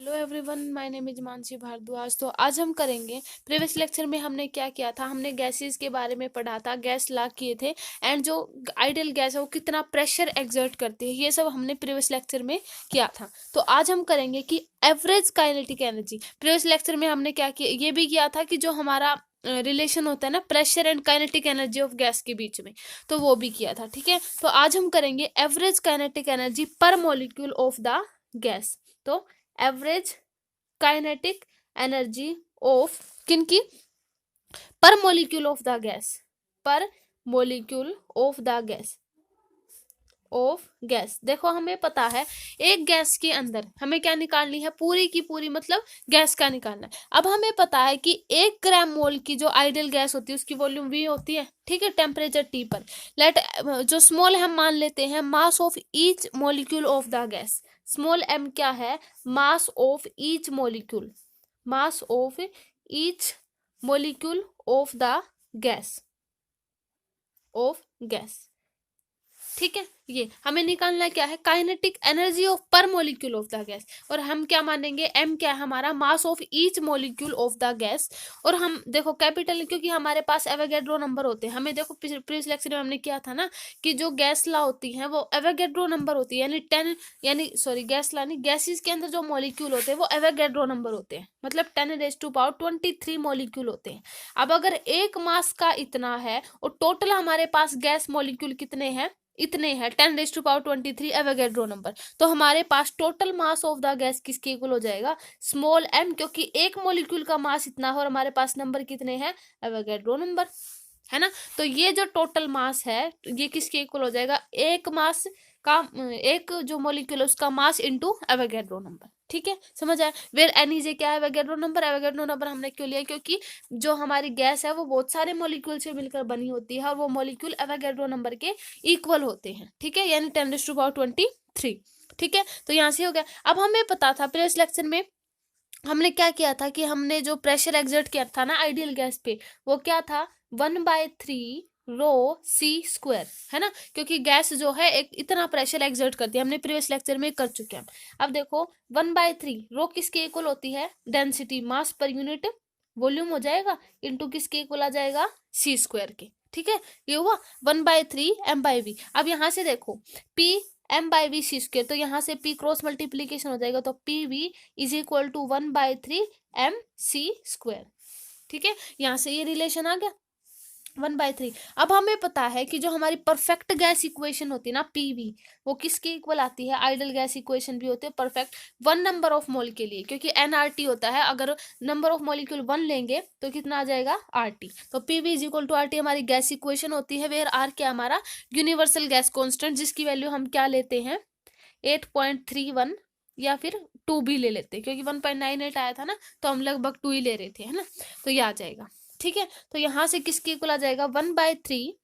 Hello everyone, my name is Mansi Bhardwaj. तो आज हम करेंगे, प्रीवियस लेक्चर में हमने क्या किया था, हमने गैसेस के बारे में पढ़ा था, गैस ला किए थे एंड जो आइडियल गैस है वो कितना प्रेशर एक्सर्ट करती है, ये सब हमने प्रीवियस लेक्चर में किया था। तो आज हम करेंगे कि average kinetic energy. Previous lecture में हमने क्या किया, ये भी किया था कि जो हमारा रिलेशन होता है ना pressure and kinetic energy of gas के बीच में, तो वो भी किया था। ठीक है, तो आज हम करेंगे एवरेज काइनेटिक एनर्जी पर मॉलिक्यूल ऑफ द गैस। तो एवरेज काइनेटिक एनर्जी ऑफ किनकी, पर मॉलिक्यूल ऑफ द गैस, पर मॉलिक्यूल ऑफ गैस। देखो हमें पता है एक गैस के अंदर हमें क्या निकालनी है, पूरी की पूरी मतलब गैस का निकालना है। अब हमें पता है कि 1 ग्राम मोल की जो आइडियल गैस होती है उसकी वॉल्यूम V होती है। ठीक है, टेम्परेचर T पर। लेट जो स्मॉल हम मान लेते हैं मास of each molecule of the gas. Small m क्या है, मास of each molecule, mass of each molecule of the gas, ठीक है। ये हमें निकालना क्या है, काइनेटिक एनर्जी ऑफ पर मॉलिक्यूल ऑफ द गैस। और हम क्या मानेंगे, m क्या है हमारा, मास of each molecule of the gas. और हम देखो कैपिटल, क्योंकि हमारे पास एवोगैड्रो नंबर होते हैं। हमें देखो प्रीवियस लेक्चर में हमने किया था ना कि जो गैस ला होती है वो एवोगैड्रो नंबर होती है, यानी 10, यानी सॉरी गैस ला नहीं, गैसेस के अंदर जो मॉलिक्यूल होते हैं वो एवोगैड्रो नंबर होते हैं, मतलब 10⁻23 मॉलिक्यूल होते हैं। अब अगर एक मास का इतना है और टोटल हमारे पास गैस मॉलिक्यूल कितने हैं, इतने हैं 10⁻23 एवोगैड्रो नंबर, तो हमारे पास total mass of the gas किसके इक्वल हो जाएगा, स्मॉल m, क्योंकि एक मॉलिक्यूल का मास इतना है और हमारे पास नंबर कितने हैं, एवोगैड्रो नंबर, है ना। तो ये जो टोटल मास है ये किसके इक्वल हो जाएगा, एक मास का, एक जो मॉलिक्यूल है उसका मास इनटू एवोगैड्रो नंबर। ठीक है, समझ आया। वेर एन इज क्या है, एवोगैड्रो नंबर। एवोगैड्रो नंबर हमने क्यों लिया, क्योंकि जो हमारी गैस है वो बहुत सारे मॉलिक्यूल से मिलकर बनी होती है और वो मॉलिक्यूल एवोगैड्रो नंबर के इक्वल होते हैं। ठीक है, यानी 10⁻23। ठीक है, तो यहाँ से हो गया। अब हमें पता था प्रीवियस लेक्चर में हमने क्या किया था कि हमने जो प्रेशर एक्सर्ट किया था ना आइडियल गैस पे, वो क्या था, 1/3 रो सी स्क्वायर, है ना। क्योंकि गैस जो है एक इतना प्रेशर एक्सर्ट करती है, हमने प्रीवियस लेक्चर में कर चुके हैं। अब देखो 1/3 रो किसके इक्वल होती है, डेंसिटी, मास पर यूनिट वॉल्यूम हो जाएगा, इंटू किसके इक्वल आ जाएगा, सी स्क्वायर के। ठीक है, ये हुआ 1/3 m/v। अब यहाँ से देखो P m/v² तो यहाँ से P क्रॉस मल्टीप्लीकेशन हो जाएगा, तो PV is equal to 1/3 mc²। ठीक है, यहाँ से ये रिलेशन आ गया 1/3। अब हमें पता है कि जो हमारी परफेक्ट गैस इक्वेशन होती है ना PV, वो किसके इक्वल आती है, आइडल गैस इक्वेशन भी होती है परफेक्ट, 1 नंबर ऑफ मोल के लिए, क्योंकि nRT होता है, अगर नंबर ऑफ मॉलिक्यूल 1 लेंगे तो कितना आ जाएगा, RT। तो PV is equal to RT हमारी गैस इक्वेशन होती है, वेयर R क्या हमारा यूनिवर्सल गैस कॉन्स्टेंट, जिसकी वैल्यू हम क्या लेते हैं 8.31, या फिर 2 भी ले लेते हैं, क्योंकि 1.98 आया था ना तो हम लगभग 2 ही ले रहे थे, है ना। तो ये आ जाएगा। ठीक है, तो यहां से किसके इक्वल आ जाएगा, 1/3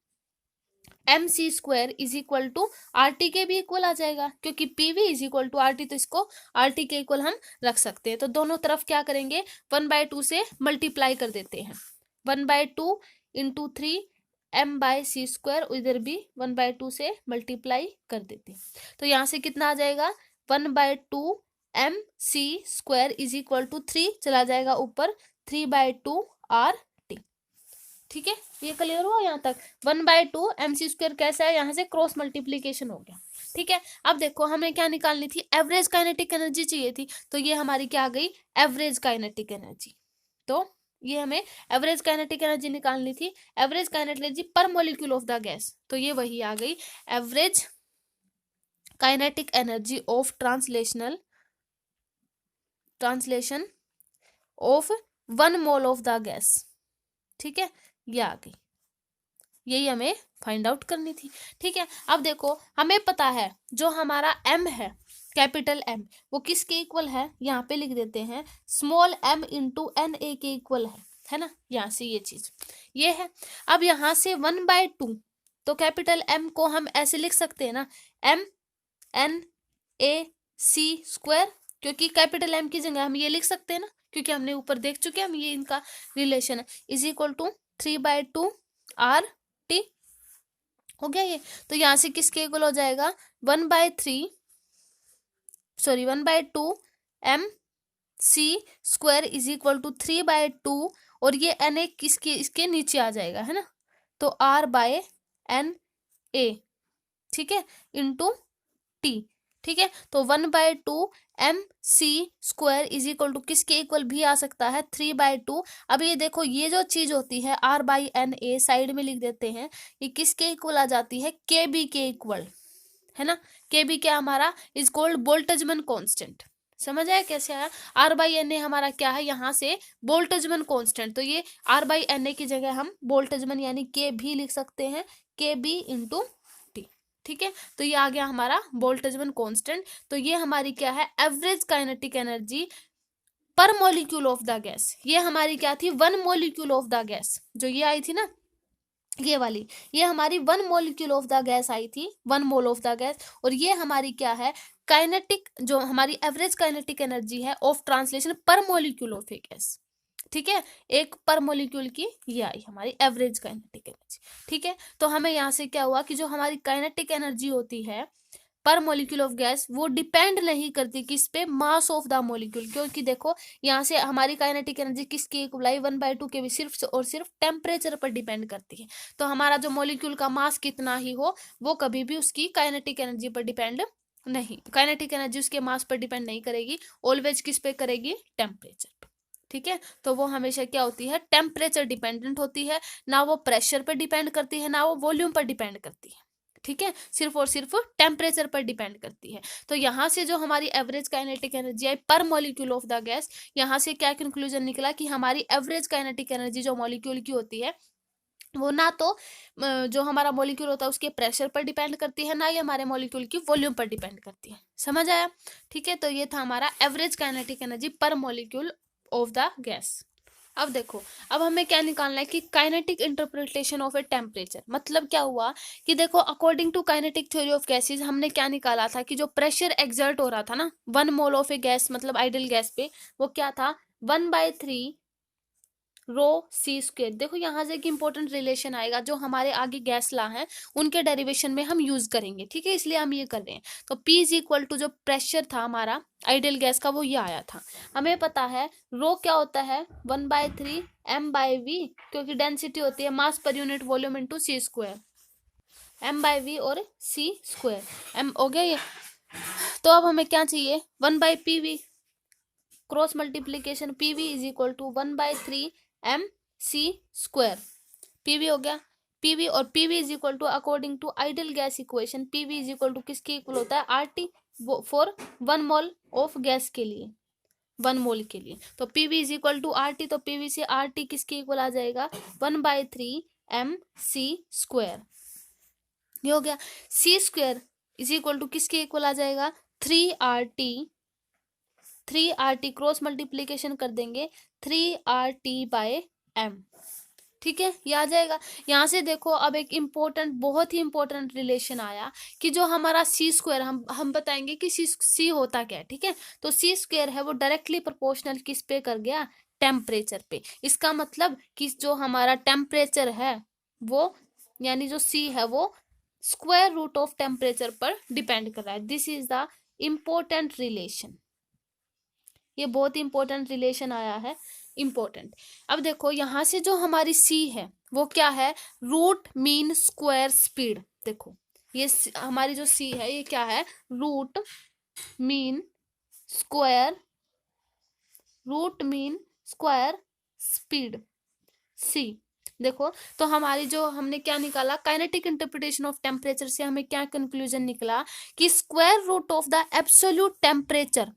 mc² is equal to RT के भी इक्वल आ जाएगा, क्योंकि PV is equal to RT, तो इसको RT के इक्वल हम रख सकते हैं। तो दोनों तरफ क्या करेंगे, 1/2 से मल्टीप्लाई कर देते हैं, 1/2 इंटू 3 m/c², इधर भी 1/2 से मल्टीप्लाई कर देते हैं। तो यहाँ से कितना आ जाएगा, 1/2 mc² इज इक्वल टू 3 चला जाएगा ऊपर, 3/2 RT। ठीक है, ये क्लियर हुआ यहाँ तक। 1/2 mc² कैसा है, यहाँ से क्रॉस मल्टीप्लीकेशन हो गया। ठीक है, अब देखो हमें क्या निकालनी थी, एवरेज काइनेटिक एनर्जी चाहिए थी, तो ये हमारी क्या आ गई, एवरेज काइनेटिक एनर्जी। तो ये हमें एवरेज काइनेटिक एनर्जी निकालनी थी, एवरेज काइनेटिक एनर्जी पर मॉलिक्यूल ऑफ द गैस, तो ये वही आ गई, average kinetic energy of translation of 1 mole of the gas. ठीक है, ये आ गई, यही हमें फाइंड आउट करनी थी। ठीक है, अब देखो हमें पता है जो हमारा m है, कैपिटल M, वो किसके इक्वल है, यहाँ पे लिख देते हैं स्मॉल m इंटू NA के इक्वल है ना। यहाँ से ये चीज ये है। अब यहाँ से 1/2, तो कैपिटल M को हम ऐसे लिख सकते हैं ना, MNAC², क्योंकि कैपिटल M की जगह हम ये लिख सकते हैं ना, क्योंकि हमने ऊपर देख चुके हैं हम ये इनका रिलेशन है, इज इक्वल टू 3/2 RT। हो गया ये, तो यहाँ से किसके इक्वल हो जाएगा, 1/2 m C² is equal to 3/2 और ये Na किसके इसके नीचे आ जाएगा, है ना, तो R/Na, ठीक है, इंटू T, ठीक है, तो 1/2 MC² इज इक्वल टू किसके इक्वल भी आ सकता है 3/2। अब ये देखो ये जो चीज होती है R/Na साइड में लिख देते हैं, ये किसके इक्वल आ जाती है KB के इक्वल, है ना, KB क्या हमारा इज कॉल्ड बोल्टजमैन कांस्टेंट। समझ आया कैसे आया, R/Na हमारा क्या है यहाँ से बोल्टजमैन कांस्टेंट, तो ये R/Na की जगह हम बोल्टजमैन यानी K भी लिख सकते हैं, KB इंटू T, ठीक है, तो ये आ गया हमारा बोल्टजमैन कांस्टेंट। तो ये हमारी क्या है एवरेज काइनेटिक एनर्जी पर मॉलिक्यूल ऑफ द गैस, ये हमारी क्या थी 1 मॉलिक्यूल ऑफ द गैस, जो ये आई थी ना ये वाली, ये हमारी 1 मॉलिक्यूल ऑफ द गैस आई थी, 1 मोल ऑफ द गैस, और ये हमारी क्या है काइनेटिक, जो हमारी एवरेज काइनेटिक एनर्जी है ऑफ ट्रांसलेशन पर मॉलिक्यूल ऑफ ए गैस, ठीक है, एक पर मॉलिक्यूल की ये आई हमारी एवरेज काइनेटिक एनर्जी, ठीक है। तो हमें यहाँ से क्या हुआ कि जो हमारी काइनेटिक एनर्जी होती है पर मॉलिक्यूल ऑफ गैस वो डिपेंड नहीं करती किस पे, मास ऑफ द मॉलिक्यूल, क्योंकि देखो यहाँ से हमारी काइनेटिक एनर्जी किसकी इक्वल आई 1/2 के भी सिर्फ और सिर्फ टेम्परेचर पर डिपेंड करती है। तो हमारा जो मॉलिक्यूल का मास कितना ही हो वो कभी भी उसकी काइनेटिक एनर्जी पर डिपेंड नहीं, काइनेटिक एनर्जी उसके मास पर डिपेंड नहीं करेगी, ऑलवेज किस पे करेगी टेम्परेचर पे, ठीक है। तो वो हमेशा क्या होती है टेम्परेचर डिपेंडेंट होती है, ना वो प्रेशर पर डिपेंड करती है ना वो वॉल्यूम पर डिपेंड करती है, ठीक है, सिर्फ और सिर्फ टेम्परेचर पर डिपेंड करती है। तो यहाँ से जो हमारी एवरेज काइनेटिक एनर्जी आई पर मॉलिक्यूल ऑफ द गैस, यहाँ से क्या कंक्लूजन निकला कि हमारी एवरेज काइनेटिक एनर्जी जो मॉलिक्यूल की होती है वो ना तो जो हमारा मॉलिक्यूल होता है उसके प्रेशर पर डिपेंड करती है, ना ही हमारे मॉलिक्यूल की वॉल्यूम पर डिपेंड करती है। समझ आया, ठीक है, तो ये था हमारा एवरेज काइनेटिक एनर्जी पर मॉलिक्यूल ऑफ द गैस। अब देखो, अब हमें क्या निकालना है कि kinetic interpretation of a temperature, मतलब क्या हुआ कि देखो according to kinetic theory of gases हमने क्या निकाला था कि जो प्रेशर एक्सर्ट हो रहा था ना 1 मोल ऑफ ए गैस मतलब आइडियल गैस पे, वो क्या था 1/3 ρC²। देखो यहाँ से एक इंपॉर्टेंट रिलेशन आएगा जो हमारे आगे गैस ला है उनके डेरिवेशन में हम यूज करेंगे, ठीक है, इसलिए हम ये कर रहे हैं। तो P इज इक्वल टू जो प्रेशर था हमारा आइडियल गैस का वो ये आया था, हमें पता है रो क्या होता है 1/3 M/V, क्योंकि डेंसिटी होती है मास per unit volume into C², M/V और C², M हो गया ये। तो अब हमें क्या चाहिए 1/PV, cross multiplication PV is equal to 1/3 MC², PV हो गया, PV और PV is equal to according to ideal gas equation PV is equal to किसके इक्वल होता है RT for 1 mole of gas के लिए, 1 मोल के लिए। तो PV is equal to RT, तो PV से RT किसके इक्वल आ जाएगा 1/3 MC², ये हो गया। C² इज इक्वल टू किसके इक्वल आ जाएगा 3RT क्रॉस मल्टीप्लीकेशन कर देंगे 3RT/M, ठीक है, ये आ जाएगा। यहाँ से देखो अब एक इम्पोर्टेंट बहुत ही इंपॉर्टेंट रिलेशन आया कि जो हमारा C² हम बताएंगे कि C होता क्या है, ठीक है, तो C² है वो डायरेक्टली प्रोपोर्शनल किस पे कर गया टेम्परेचर पे। इसका मतलब कि जो हमारा टेम्परेचर है वो यानी जो C है वो स्क्वायर रूट ऑफ टेम्परेचर पर डिपेंड कर रहा है। This is the important relation, ये बहुत इंपॉर्टेंट रिलेशन आया है, इंपॉर्टेंट। अब देखो यहाँ से जो हमारी C है वो क्या है रूट मीन स्क्वायर स्पीड। देखो ये हमारी जो C है ये क्या है root mean square speed C। देखो तो हमारी जो हमने क्या निकाला काइनेटिक इंटरप्रिटेशन ऑफ टेम्परेचर से हमें क्या कंक्लूजन निकला कि square root of the absolute temperature,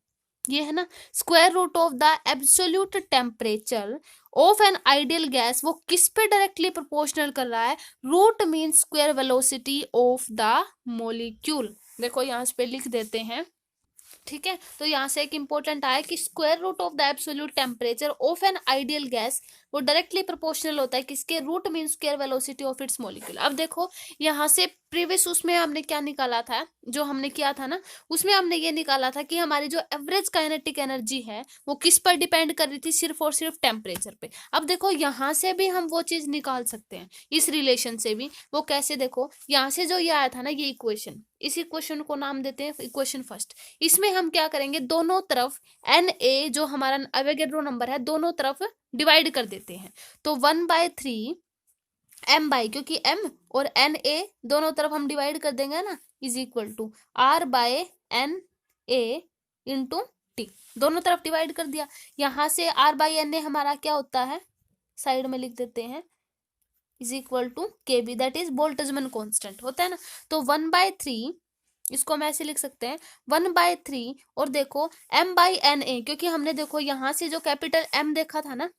ये है ना square root of the absolute temperature of an ideal gas वो किस पे डायरेक्टली प्रोपोर्शनल कर रहा है root mean square velocity of the molecule. देखो यहाँ पे लिख देते हैं, ठीक है, तो यहाँ से एक इंपॉर्टेंट आया कि square root of the absolute temperature of an ideal gas वो डायरेक्टली प्रोपोर्शनल होता है किसके root mean square velocity of its molecule. अब देखो यहाँ से प्रीवियस उसमें हमने क्या निकाला था, जो हमने किया था ना उसमें हमने ये निकाला था कि हमारी जो एवरेज काइनेटिक एनर्जी है वो किस पर डिपेंड कर रही थी सिर्फ और सिर्फ टेम्परेचर पे। अब देखो यहाँ से भी हम वो चीज निकाल सकते हैं इस रिलेशन से भी, वो कैसे देखो यहाँ से जो ये आया था ना ये इस इक्वेशन को नाम देते हैं इक्वेशन फर्स्ट। इसमें हम क्या करेंगे, दोनों तरफ Na जो हमारा एवोगैड्रो नंबर है दोनों तरफ डिवाइड कर देते हैं। तो 1/3 m बाई, क्योंकि m और Na दोनों तरफ हम डिवाइड कर देंगे ना, is equal to R/Na into T, दोनों तरफ डिवाइड कर दिया। यहाँ से R/Na हमारा क्या होता है, साइड में लिख देते हैं, is equal to KB, that is Boltzmann constant होता है ना। तो 1/3 इसको हम ऐसे लिख सकते हैं 1/3, और देखो M/Na, क्योंकि हमने देखो यहाँ से जो कैपिटल M देखा था ना,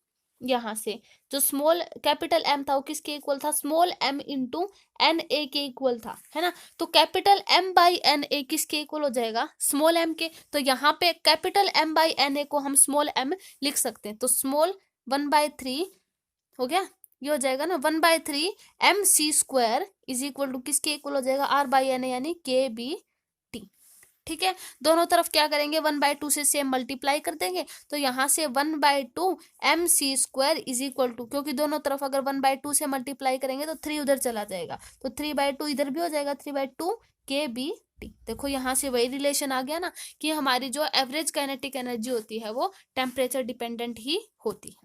यहाँ से जो स्मॉल कैपिटल M था वो किसके इक्वल था, स्मॉल m इंटू Na के इक्वल था, है ना। तो कैपिटल M/Na किसके इक्वल हो जाएगा, स्मॉल m के। तो यहाँ पे कैपिटल M/Na को हम स्मॉल m लिख सकते हैं। तो स्मॉल 1/3 हो गया, ये हो जाएगा ना 1/3 mc² इज इक्वल टू किसके इक्वल हो जाएगा, R/Na यानी KB। ठीक है, दोनों तरफ क्या करेंगे 1/2 से सेम मल्टीप्लाई कर देंगे। तो यहाँ से 1/2 mc² इज इक्वल टू, क्योंकि दोनों तरफ अगर 1/2 से मल्टीप्लाई करेंगे तो 3 उधर चला जाएगा, तो 3/2 इधर भी हो जाएगा, 3/2 KB। देखो यहाँ से वही रिलेशन आ गया ना कि हमारी जो एवरेज काइनेटिक एनर्जी होती है वो टेम्परेचर डिपेंडेंट ही होती है।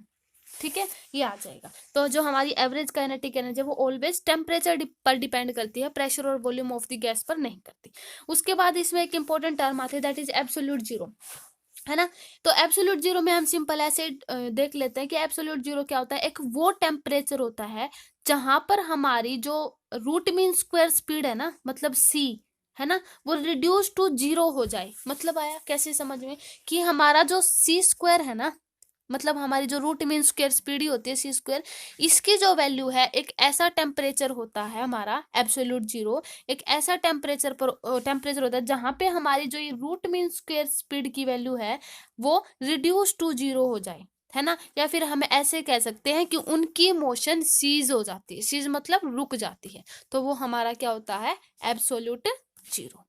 ठीक है, ये आ जाएगा। तो जो हमारी एवरेज काइनेटिक एनर्जी वो ऑलवेज टेम्परेचर पर डिपेंड करती है, प्रेशर और वॉल्यूम ऑफ द गैस पर नहीं करती। उसके बाद इसमें एक इंपॉर्टेंट टर्म आती है, दैट इज एब्सोल्यूट जीरो, है ना। तो एब्सोल्यूट जीरो में हम सिंपल ऐसे देख लेते हैं कि एब्सोल्यूट जीरो क्या होता है, एक वो टेम्परेचर होता है जहां पर हमारी जो रूट मीन स्क्वायर स्पीड है ना, मतलब c, है ना, वो रिड्यूस टू 0 हो जाए। मतलब आया कैसे समझ में, कि हमारा जो c² है ना, मतलब हमारी जो रूट मीन स्क्वायर स्पीड ही होती है c², इसकी जो वैल्यू है, एक ऐसा टेम्परेचर होता है हमारा एब्सोल्यूट जीरो, एक ऐसा टेम्परेचर होता है जहां पे हमारी जो ये रूट मीन स्क्वायर स्पीड की वैल्यू है वो रिड्यूस टू 0 हो जाए, है ना। या फिर हम ऐसे कह सकते हैं कि उनकी मोशन सीज हो जाती है, सीज मतलब रुक जाती है, तो वो हमारा क्या होता है, एब्सोल्यूट जीरो।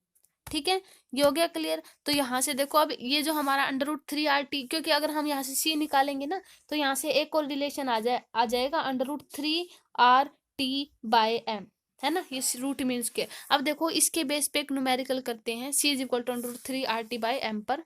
ठीक है, ये हो गया क्लियर। तो यहाँ से देखो अब ये जो हमारा √3RT, क्योंकि अगर हम यहाँ से C निकालेंगे ना तो यहाँ से एक और रिलेशन आ जाएगा √3RT/m, है ना, ये रूट मीन्स के। अब देखो इसके बेस पे एक न्यूमेरिकल करते हैं, C is equal to √3RT/m पर।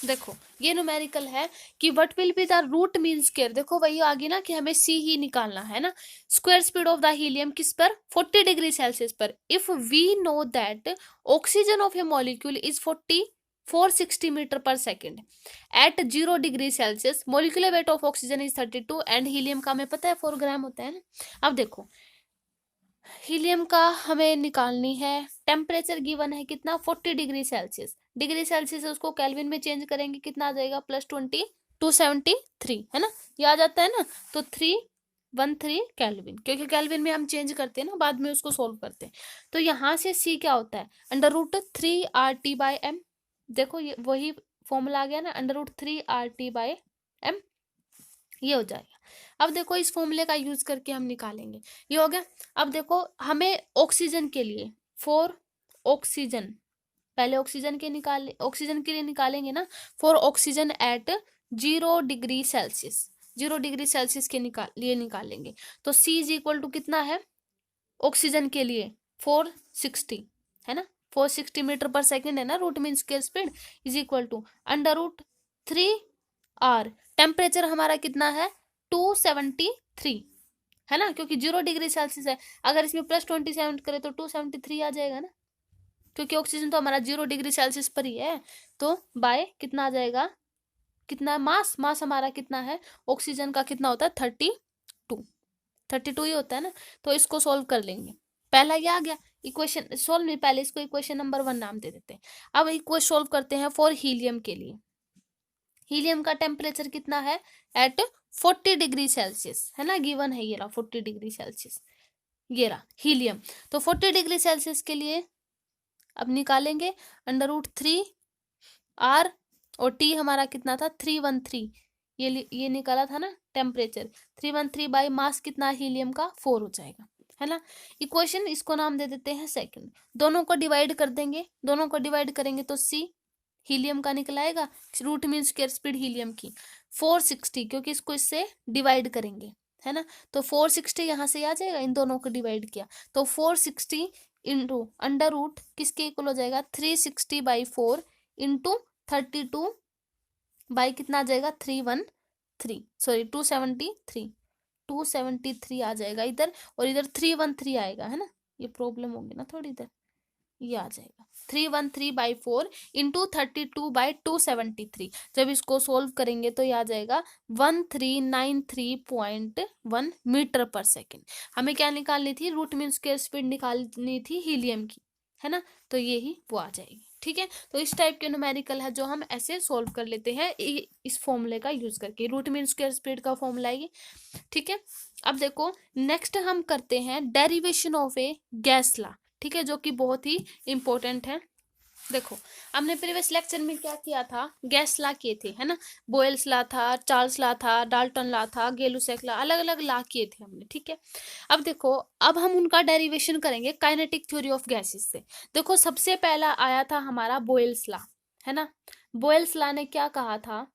देखो ये न्यूमेरिकल है कि what will be the root mean square, देखो वही आ गई ना कि हमें C ही निकालना है ना। Square speed of the helium किस पर, 40 डिग्री सेल्सियस पर। If we know that oxygen of a molecule is 460 meter पर second at 0 degree Celsius, molecular weight of oxygen is 32 and helium का हमें पता है 4 ग्राम होता है ना। अब देखो हीलियम का हमें निकालनी है, टेम्परेचर गिवन है कितना, 40 डिग्री सेल्सियस। डिग्री सेल्सियस उसको केल्विन में चेंज करेंगे, कितना आ जाएगा, +20 273, है ना, ये आ जाता है ना। तो 313 केल्विन, क्योंकि केल्विन में हम चेंज करते हैं ना, बाद में उसको सोल्व करते हैं। तो यहाँ से C क्या होता है, √3RT/m। देखो ये वही फॉर्मूला आ गया ना, √3RT/m, ये हो जाएगा। अब देखो इस फॉर्मूले का यूज करके हम निकालेंगे, ये हो गया। अब देखो हमें ऑक्सीजन के लिए, फॉर ऑक्सीजन, पहले ऑक्सीजन के लिए निकालेंगे ना, for oxygen at 0 degree Celsius, 0 degree Celsius के लिए निकालेंगे। तो C इज इक्वल टू कितना है ऑक्सीजन के लिए, 460, है ना, 460 मीटर पर सेकेंड है ना root mean square speed, is equal to √3R, temperature हमारा कितना है 273, है ना, क्योंकि 0 डिग्री सेल्सियस है, अगर इसमें +27 करें तो 273 आ जाएगा ना, क्योंकि ऑक्सीजन तो हमारा 0 डिग्री सेल्सियस पर ही है। तो बाय कितना आ जाएगा, कितना मास हमारा कितना है, ऑक्सीजन का कितना होता है 32 ही होता है ना। तो इसको सोल्व कर लेंगे, पहला ये आ गया इक्वेशन सोल्व नहीं, पहले इसको इक्वेशन नंबर 1 नाम दे देते हैं। अब इक्वेशन सोल्व करते हैं फॉर हीलियम के लिए। हीलियम का टेम्परेचर कितना है, एट 40 डिग्री सेल्सियस, है ना, गिवन है ये रहा 40 डिग्री सेल्सियस, ये रहा हीलियम। तो 40 डिग्री सेल्सियस के लिए अब निकालेंगे √3R, और T हमारा कितना था 313, ये निकाला था ना टेम्परेचर, 313 बाई मास कितना हीलियम का 4 हो जाएगा, है ना। इक्वेशन इसको नाम दे देते हैं सेकंड। दोनों को डिवाइड कर देंगे, दोनों को डिवाइड करेंगे तो C हीलियम का निकलाएगा, root mean square speed helium की 460, क्योंकि इसको इससे डिवाइड करेंगे, है ना। तो 460 यहाँ से आ जाएगा, इन दोनों को डिवाइड किया तो 460 इंटू अंडर रूट किसके इक्वल हो जाएगा 360/4 इंटू 32 बाई कितना आ जाएगा 313 सॉरी 273 आ जाएगा इधर, और इधर 313 आएगा, है ना, ये प्रॉब्लम होगी ना थोड़ी इधर, ये आ जाएगा 313/4 इंटू 32/273। जब इसको सोल्व करेंगे तो ये आ जाएगा 1393.1 मीटर पर सेकेंड। हमें क्या निकालनी थी, रूट मीन स्क्वायर स्पीड निकालनी थी हीलियम की, है ना, तो ये ही वो आ जाएगी। ठीक है, तो इस टाइप के न्यूमेरिकल है जो हम ऐसे सोल्व कर लेते हैं इस फॉर्मूले का यूज करके, रूट मीन स्क्वायर स्पीड का फॉर्मूला है ये। ठीक है, अब देखो नेक्स्ट हम करते हैं derivation of A gas law. ठीक है, जो कि बहुत ही इंपॉर्टेंट है। देखो हमने प्रीवियस लेक्चर में क्या किया था, गैस लॉ किए थे, है ना, बोयल्स लॉ था, चार्ल्स लॉ था, डाल्टन लॉ था, गेलुसेक लॉ, अलग अलग लॉ किए थे हमने। ठीक है, अब देखो अब हम उनका डेरिवेशन करेंगे काइनेटिक थ्योरी ऑफ गैसेस से। देखो सबसे पहला आया था हमारा बोयल्स लॉ, है ना। बोयल्स लॉ ने क्या कहा था,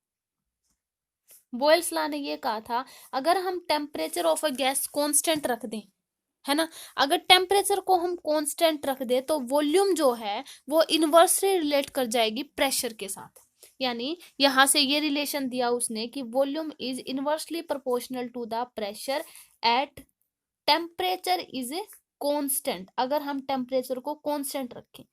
बोयल्स लॉ ने ये कहा था अगर हम temperature of a gas constant रख दें, है ना, अगर टेम्परेचर को हम कांस्टेंट रख दे तो वॉल्यूम जो है वो इनवर्सली रिलेट कर जाएगी प्रेशर के साथ। यानी यहां से ये रिलेशन दिया उसने कि volume is inversely proportional to the pressure at temperature is a constant, अगर हम टेम्परेचर को कांस्टेंट रखें,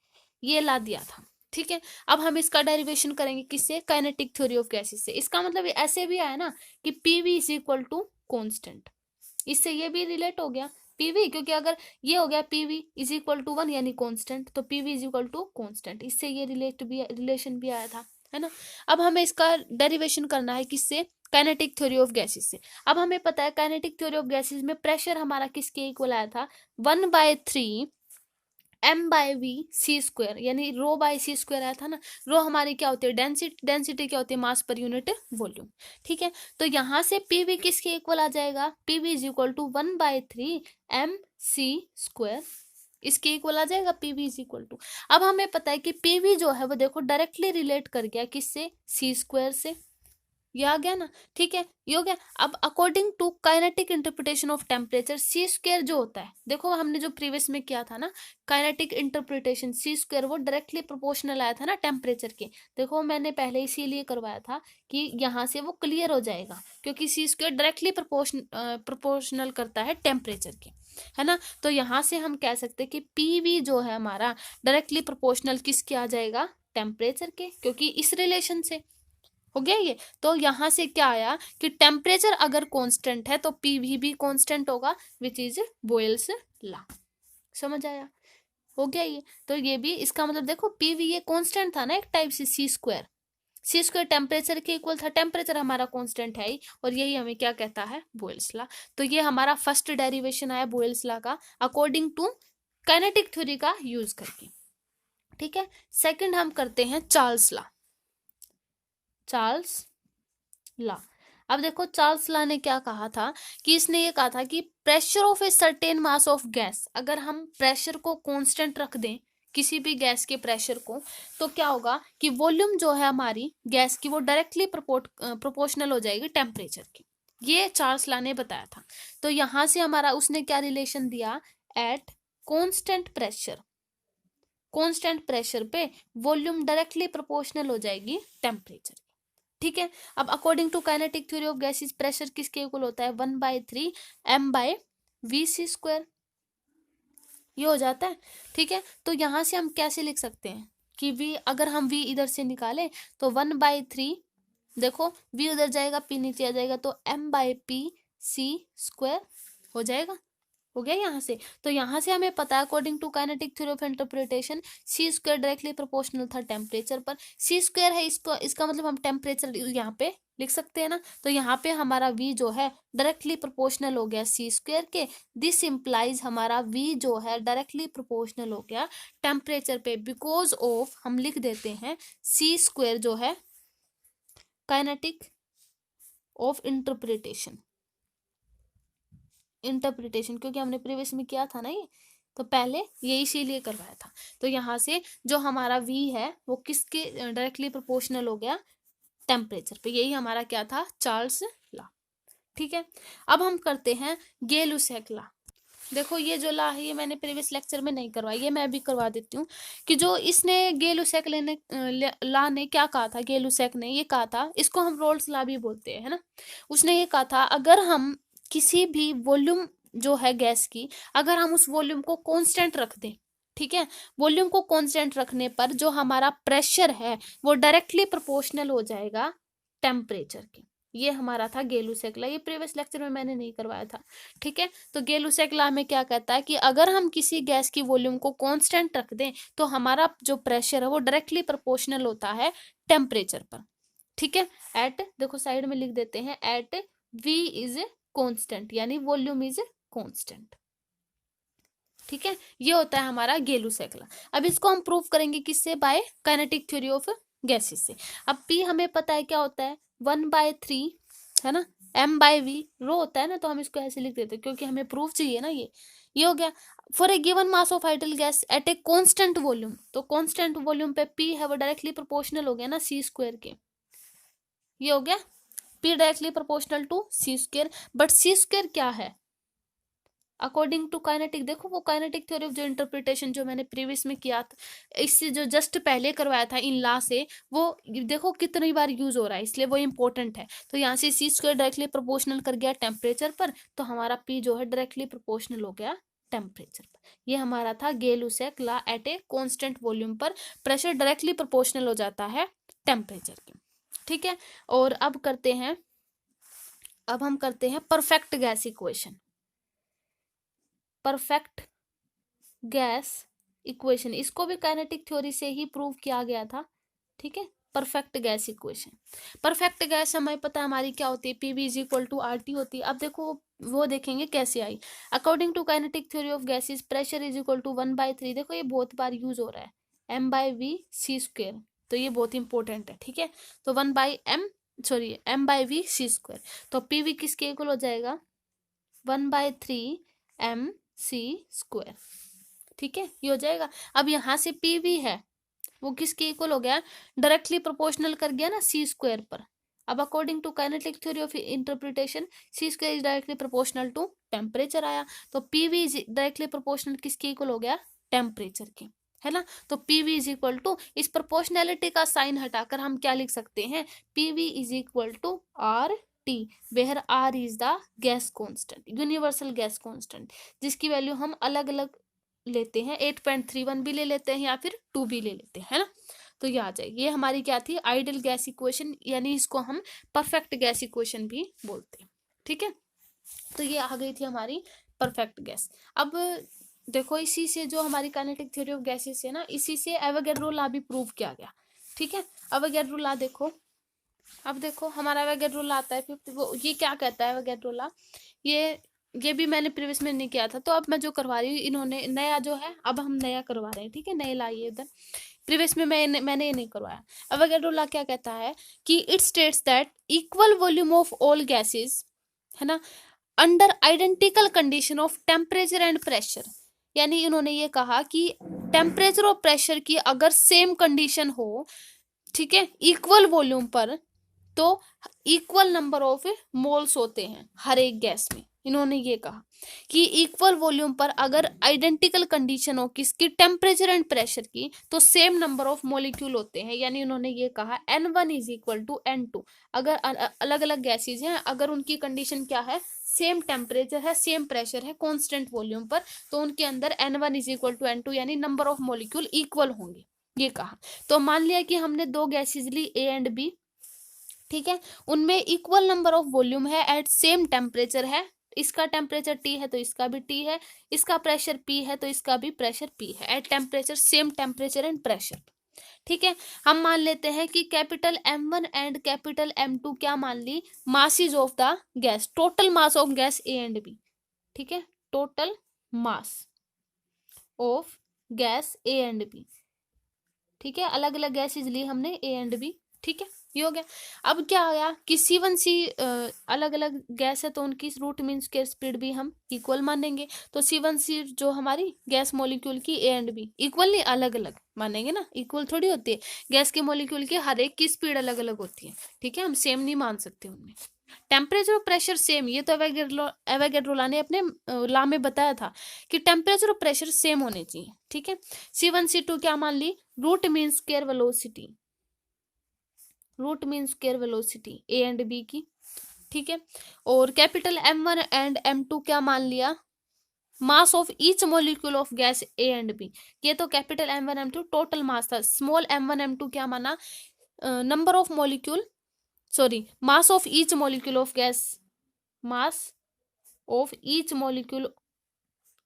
ये ला दिया था। ठीक है, अब हम इसका डेरिवेशन करेंगे किससे, काइनेटिक थ्योरी ऑफ गैसेस से। इसका मतलब ऐसे भी आया ना कि PV is equal to constant, इससे ये भी रिलेट हो गया पीवी, क्योंकि अगर ये हो गया पीवी इज इक्वल टू 1 यानी कांस्टेंट, तो PV is equal to constant, इससे ये रिलेशन भी आया था, है ना। अब हमें इसका डेरिवेशन करना है किससे, काइनेटिक थ्योरी ऑफ गैसेस से। अब हमें पता है काइनेटिक थ्योरी ऑफ गैसेस में प्रेशर हमारा किसके इक्वल आया था, 1/3 m/v/c², यानी ρ/c² आया था ना। रो हमारी क्या होती है, डेंसिटी, डेंसिटी क्या होती है, मास पर यूनिट वॉल्यूम। ठीक है, तो यहाँ से पीवी किसके इक्वल आ जाएगा, PV is equal to 1/3 mc², इसके इक्वल आ जाएगा पीवी इज इक्वल टू। अब हमें पता है कि पीवी जो है वो देखो डायरेक्टली रिलेट कर गया किससे, c² से, ये आ गया ना। ठीक है, ये हो गया। अब according to kinetic interpretation of temperature c² जो होता है, देखो हमने जो प्रीवियस में किया था ना काइनेटिक इंटरप्रिटेशन, c² वो डायरेक्टली प्रोपोर्शनल आया था ना टेम्परेचर के। देखो मैंने पहले इसीलिए करवाया था कि यहाँ से वो क्लियर हो जाएगा, क्योंकि c² डायरेक्टली प्रोपोर्शनल करता है टेम्परेचर के, है ना। तो यहाँ से हम कह सकते हैं कि पीवी जो है हमारा डायरेक्टली प्रोपोर्शनल किसके आ जाएगा, टेम्परेचर के, क्योंकि इस रिलेशन से हो गया ये। तो यहां से क्या आया कि टेम्परेचर अगर कांस्टेंट है तो पीवी भी कांस्टेंट होगा, विच इज बोयल्स लॉ। समझ आया, हो गया ये। तो ये भी इसका मतलब देखो पीवी ये कांस्टेंट था ना एक टाइप से, c² टेम्परेचर के इक्वल था, टेम्परेचर हमारा कांस्टेंट है ही, और यही हमें क्या कहता है, बोयल्स लॉ। तो ये हमारा फर्स्ट डेरिवेशन आया बोयल्स लॉ का अकॉर्डिंग टू काइनेटिक थ्योरी का यूज करके। ठीक है, सेकंड हम करते हैं चार्ल्स लॉ, चार्ल्स लॉ। अब देखो चार्ल्स लॉ ने क्या कहा था कि इसने ये कहा था कि pressure of a certain mass of gas, अगर हम प्रेशर को कांस्टेंट रख दें किसी भी गैस के प्रेशर को, तो क्या होगा कि वॉल्यूम जो है हमारी गैस की वो डायरेक्टली प्रोपोर्शनल हो जाएगी टेम्परेचर की। ये चार्ल्स लॉ ने बताया था। तो यहां से हमारा उसने क्या रिलेशन दिया, एट कांस्टेंट प्रेशर पे वॉल्यूम डायरेक्टली प्रोपोर्शनल हो जाएगी टेम्परेचर। ठीक है, अब according to kinetic theory of gases pressure किसके इक्वल होता है, 1/3 m/v/c², ये हो जाता है। ठीक है, तो यहां से हम कैसे लिख सकते हैं कि v, अगर हम v इधर से निकालें तो 1/3, देखो v उधर जाएगा p नीचे आ जाएगा, तो m/p/c² हो जाएगा, हो गया यहाँ से। तो यहाँ से हमें पता है according to kinetic theory of interpretation c² directly proportional था टेम्परेचर पर, c² है इसको, इसका मतलब हम टेम्परेचर यहाँ पे लिख सकते हैं ना। तो यहाँ पे हमारा v जो है डायरेक्टली प्रोपोर्शनल हो गया c² के, दिस इंप्लाइज हमारा v जो है डायरेक्टली प्रोपोर्शनल हो गया टेम्परेचर पे, बिकॉज ऑफ हम लिख देते हैं c² जो है काइनेटिक ऑफ इंटरप्रिटेशन, क्योंकि हमने प्रीवियस में किया था ना ये, तो पहले ये इसीलिए करवाया था। तो यहाँ से जो हमारा v है वो किसके डायरेक्टली प्रोपोर्शनल हो गया, टेम्परेचर पे, यही हमारा क्या था, चार्ल्स लॉ। ठीक है, अब हम करते हैं गेलुसेक लॉ। देखो ये जो ला है ये मैंने प्रीवियस लेक्चर में नहीं करवाई, ये मैं भी करवा देती हूँ कि जो इसने गेलुसेक ला ने क्या कहा था, गेलुसेक ने ये कहा था, इसको हम रोल्स ला भी बोलते हैं, है ना। उसने ये कहा था अगर हम किसी भी वॉल्यूम जो है गैस की, अगर हम उस वॉल्यूम को कांस्टेंट रख दें, ठीक है, वॉल्यूम को कांस्टेंट रखने पर जो हमारा प्रेशर है वो डायरेक्टली प्रोपोर्शनल हो जाएगा टेम्परेचर के। ये हमारा था गेलुसेक ला, ये प्रीवियस लेक्चर में मैंने नहीं करवाया था, ठीक है। तो गेलुसेक ला में क्या कहता है कि अगर हम किसी गैस की वॉल्यूम को कांस्टेंट रख दें तो हमारा जो प्रेशर है वो डायरेक्टली प्रोपोर्शनल होता है टेम्परेचर पर, ठीक है। एट, देखो साइड में लिख देते हैं, एट वी इज कांस्टेंट, यानी वॉल्यूम इज कांस्टेंट, ठीक है। ये होता है हमारा गेलुसेक ला। अब इसको हम प्रूव करेंगे किससे, by kinetic theory of gases से। अब पी हमें पता है क्या होता है, 1/3, है ना, m बाय वी रो होता है ना, तो हम इसको ऐसे लिख देते हैं क्योंकि हमें प्रूफ चाहिए ना। ये हो गया for a given mass of ideal gas at a constant volume, तो कांस्टेंट वॉल्यूम पे p है वो डायरेक्टली प्रोपोर्शनल हो गया ना c² के, ये हो गया p directly proportional to c²। But c² क्या है अकॉर्डिंग टू काइनेटिक, देखो वो काइनेटिक थ्योरी ऑफ जो इंटरप्रिटेशन जो मैंने प्रीवियस में किया था, इससे जो जस्ट पहले करवाया था इन ला से, वो देखो कितनी बार यूज हो रहा है, इसलिए वो इंपॉर्टेंट है। तो यहाँ से c² डायरेक्टली प्रोपोर्शनल कर गया टेम्परेचर पर, तो हमारा p जो है डायरेक्टली प्रोपोर्शनल हो गया टेम्परेचर पर। ये हमारा था गेलुसेक ला, एट ए कॉन्स्टेंट वॉल्यूम पर प्रेशर डायरेक्टली प्रोपोर्शनल हो जाता है टेम्परेचर के, ठीक है। और अब हम करते हैं perfect gas equation, perfect gas equation, इसको भी काइनेटिक थ्योरी से ही प्रूव किया गया था, ठीक है। Perfect gas equation, perfect gas हमें पता है हमारी क्या होती है, PV is equal to R T होती है। अब देखो वो देखेंगे कैसे आई, according to kinetic theory of gases pressure is equal to 1/3, देखो ये बहुत बार यूज हो रहा है, m/v c², तो ये बहुत इंपॉर्टेंट है, ठीक है। तो m/v c², तो पीवी किसके इक्वल हो जाएगा, 1/3 mc², ठीक है, ये हो जाएगा। अब यहाँ से पीवी है वो किसके इक्वल हो गया, डायरेक्टली प्रोपोर्शनल कर गया ना c² पर। अब according to kinetic theory of interpretation c² is directly proportional to temperature आया, तो पीवी इज डायरेक्टली प्रोपोर्शनल किसके इक्वल हो गया, टेम्परेचर के, है ना। तो पीवी इज इक्वल टू, इस प्रोपोर्शनैलिटी का साइन हटाकर हम क्या लिख सकते हैं, PV is equal to R T, where R is the gas constant, universal gas constant, जिसकी वैल्यू हम अलग अलग लेते हैं, 8.31 भी ले लेते हैं या फिर 2 भी ले लेते हैं, है ना। तो ये आ जाएगी, ये हमारी क्या थी, आइडियल गैस इक्वेशन, यानी इसको हम परफेक्ट गैस इक्वेशन भी बोलते हैं, ठीक है। तो ये आ गई थी हमारी परफेक्ट गैस। अब देखो इसी से जो हमारी काइनेटिक थ्योरी ऑफ गैसेस है ना, इसी से एवोगैड्रो लॉ भी प्रूव किया गया, ठीक है। एवोगैड्रो लॉ देखो, अब देखो हमारा एवोगैड्रो लॉ आता है फिफ्थ, वो ये क्या कहता है एवोगैड्रो लॉ, ये भी मैंने प्रीवियस में नहीं किया था, तो अब मैं जो करवा रही हूँ, इन्होंने नया जो है अब हम नया करवा रहे हैं, ठीक है, नए लाइए उधर, प्रीवियस में मैंने ये नहीं करवाया। एवोगैड्रो लॉ क्या कहता है कि it states that equal volume of all gases, है ना, under identical condition of temperature and pressure, यानी इन्होंने ये कहा कि टेम्परेचर और प्रेशर की अगर सेम कंडीशन हो, ठीक है, इक्वल वॉल्यूम पर, तो इक्वल नंबर ऑफ मोल्स होते हैं हर एक गैस में। इन्होंने ये कहा कि इक्वल वॉल्यूम पर अगर आइडेंटिकल कंडीशन हो किसकी, टेम्परेचर एंड प्रेशर की, तो सेम नंबर ऑफ मॉलिक्यूल होते हैं, यानी उन्होंने ये कहा N1 is equal to N2, अगर अलग अलग गैसेज हैं, अगर उनकी कंडीशन क्या है, सेम टेम्परेचर है, सेम प्रेशर है, कांस्टेंट वॉल्यूम पर, तो उनके अंदर N1 is equal to N2, यानी नंबर ऑफ मॉलिक्यूल इक्वल होंगे, ये कहा। तो मान लिया कि हमने दो गैसेज ली A एंड B, ठीक है, उनमें इक्वल नंबर ऑफ वॉल्यूम है, एट सेम टेम्परेचर है, इसका टेम्परेचर T है तो इसका भी T है, इसका प्रेशर P है तो इसका भी प्रेशर P है, at temperature, same temperature and pressure, ठीक है। हम मान लेते हैं कि capital M1 and capital M2 क्या मान ली, masses of the gas, total mass of gas A and B, ठीक है, total mass of gas A and B, ठीक है, अलग अलग गैसेज ली हमने A एंड B, ठीक है, ये हो गया। अब क्या आया कि C1C अलग अलग गैस है तो उनकी रूट मीन स्क्वायर स्पीड भी हम इक्वल मानेंगे, तो C1C जो हमारी गैस मॉलिक्यूल की A एंड B इक्वल नहीं अलग अलग मानेंगे ना, इक्वल थोड़ी होती है, गैस के मॉलिक्यूल की हर एक की स्पीड अलग अलग होती है, ठीक है, हम सेम नहीं मान सकते उनमें, टेम्परेचर और प्रेशर सेम, ये तो एवोगैड्रो ने अपने लॉ में बताया था कि टेम्परेचर और प्रेशर सेम होने चाहिए, ठीक है। C1 C2 क्या मान ली, root mean square velocity, root mean square velocity A and B की, ठीक है। और कैपिटल M1 एंड M2 क्या मान लिया, mass of each molecule of gas A and B. ये तो capital M1 M2 total mass था, स्मॉल M1 M2 क्या माना, number of molecule, sorry mass of each molecule of gas, mass of each molecule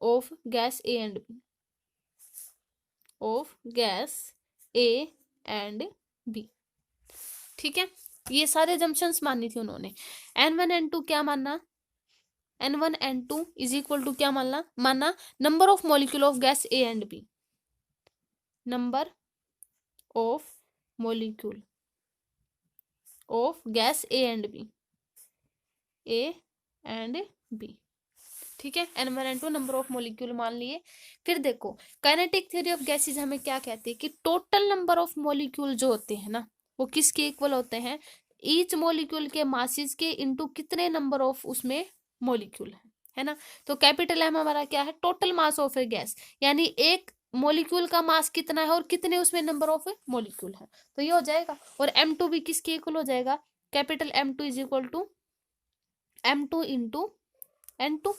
of gas A and B, of gas A and B, ठीक है। ये सारे junctions माननी थी उन्होंने। N1 N2 क्या मानना, N1 N2 is equal to क्या मानना number of molecule of gas A and B, number of molecule of gas A and B, A and B, ठीक है। N1 N2 number of molecule मान लिए। फिर देखो काइनेटिक थ्योरी ऑफ गैसेज हमें क्या कहती है कि टोटल नंबर ऑफ मॉलिक्यूल जो होते हैं ना वो किसके इक्वल होते हैं, ईच मॉलिक्यूल के मासेस के इनटू कितने नंबर ऑफ उसमें मॉलिक्यूल है ना। तो कैपिटल M हमारा क्या है, total mass of A gas, यानी एक मॉलिक्यूल का मास कितना है और कितने उसमें नंबर ऑफ मॉलिक्यूल है, तो ये हो जाएगा। और M2 भी किसके इक्वल हो जाएगा, capital M2 is equal to M2 into N2,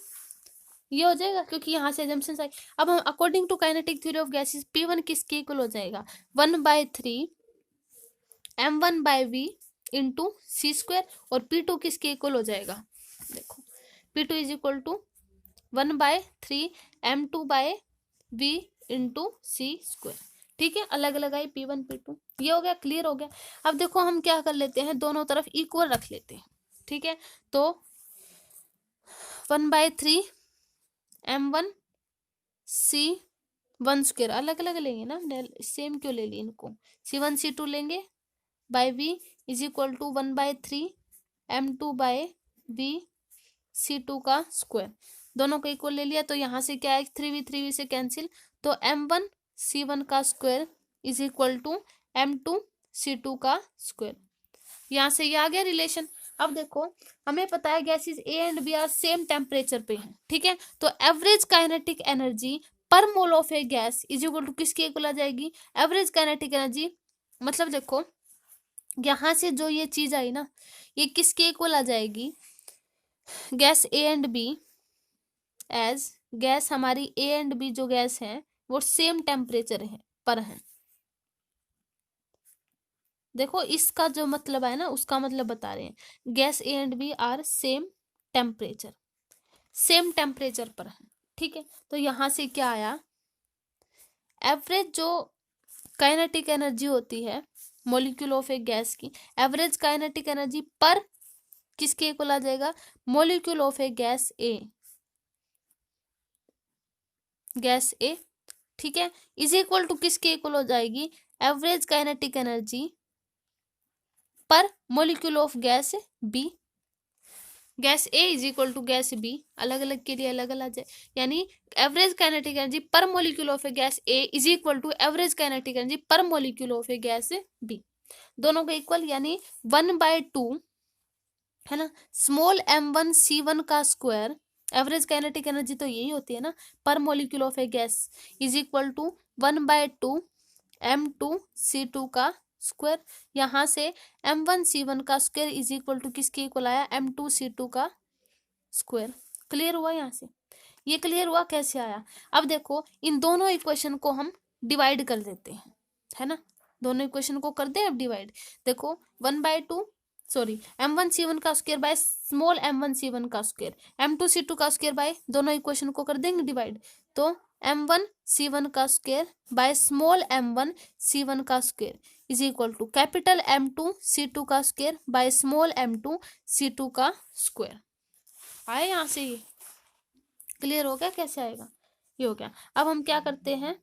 ये हो जाएगा क्योंकि यहाँ से एजम्पशंस आई। अब हम according to kinetic theory of gases P1 किसके इक्वल हो जाएगा, 1/3 M1/V इंटू C² और P2 किसके इक्वल हो जाएगा, देखो P2 is equal to 1/3 M2/V into C², ठीक है। अलग अलग आई P1 P2, ये हो गया, क्लियर हो गया। अब देखो हम क्या कर लेते हैं, दोनों तरफ इक्वल रख लेते हैं, ठीक है। तो 1/3 M1 C1² अलग अलग लेंगे ना, सेम क्यों ले लिए इनको, C1 C2 लेंगे by V is equal to 1/3 M2/V C2 का स्क्वायर, दोनों को इक्वल ले लिया। तो यहाँ से क्या है, 3V से कैंसिल, तो M1 C1 का square is equal to M2 C2 का स्क्वायर, यहाँ से ये आ गया रिलेशन। अब देखो हमें पता है gases A and B are same temperature पे हैं, ठीक है। तो average kinetic energy per mole of A gas is equal to किसके इक्वल आ जाएगी, एवरेज काइनेटिक एनर्जी, मतलब देखो यहाँ से जो ये चीज आई ना ये किसके इक्वल आ जाएगी, gas A and B, as gas हमारी ए एंड बी जो गैस है वो सेम टेम्परेचर है पर है। देखो इसका जो मतलब है ना उसका मतलब बता रहे हैं, gas A and B are same temperature, same temperature पर है, ठीक है। तो यहां से क्या आया, एवरेज जो काइनेटिक एनर्जी होती है मॉलिक्यूल ऑफ ए गैस की, एवरेज काइनेटिक एनर्जी पर किसके इक्वल आ जाएगा, molecule of A gas A, gas A, ठीक है, इज इक्वल टू किसके इक्वल हो जाएगी, एवरेज काइनेटिक एनर्जी पर molecule of gas B, gas A is equal to gas B, अलग अलग के लिए अलग अलग है, यानी एवरेज काइनेटिक एनर्जी पर molecule of A gas A is equal to average kinetic energy पर molecule of A gas B, दोनों को इक्वल, यानी 1/2 है ना, स्मॉल M1 C1 का स्क्वायर, एवरेज काइनेटिक एनर्जी तो यही होती है ना per molecule of A gas, is equal to 1/2 M2 C2 का स्क्वायर, यहाँ से M1 C1 का स्क्वायर इज इक्वल टू किसके इक्वल आया, M2 C2 का स्क्वायर। क्लियर हुआ, यहाँ से ये क्लियर हुआ कैसे आया। अब देखो इन दोनों इक्वेशन को हम डिवाइड कर देते हैं, है ना, दोनों इक्वेशन को कर दे अब डिवाइड। देखो 1/2 सॉरी M1 C1 का square by small M1 C1 का स्क्वायर, M2 C2 का स्क्वायर बाय, दोनों इक्वेशन को कर देंगे डिवाइड, तो M1 C1 का square by small M1 C1 का square is equal to capital M2 C2 का square by small M2 C2 का स्क्वायर। आए यहाँ से, ये क्लियर हो गया कैसे आएगा, ये हो गया। अब हम क्या करते हैं,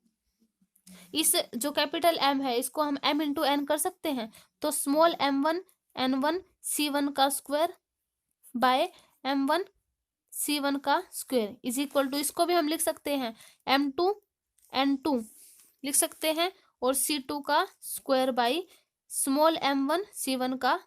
इस जो कैपिटल M है इसको हम M इंटू N कर सकते हैं, तो स्मॉल M1 N1 C1 का स्क्वायर बाय M1 C1 का स्क्वायर इज इक्वल टू, इसको भी हम लिख सकते हैं M2 N2 लिख सकते हैं, और C2 का square by small M1 C1 का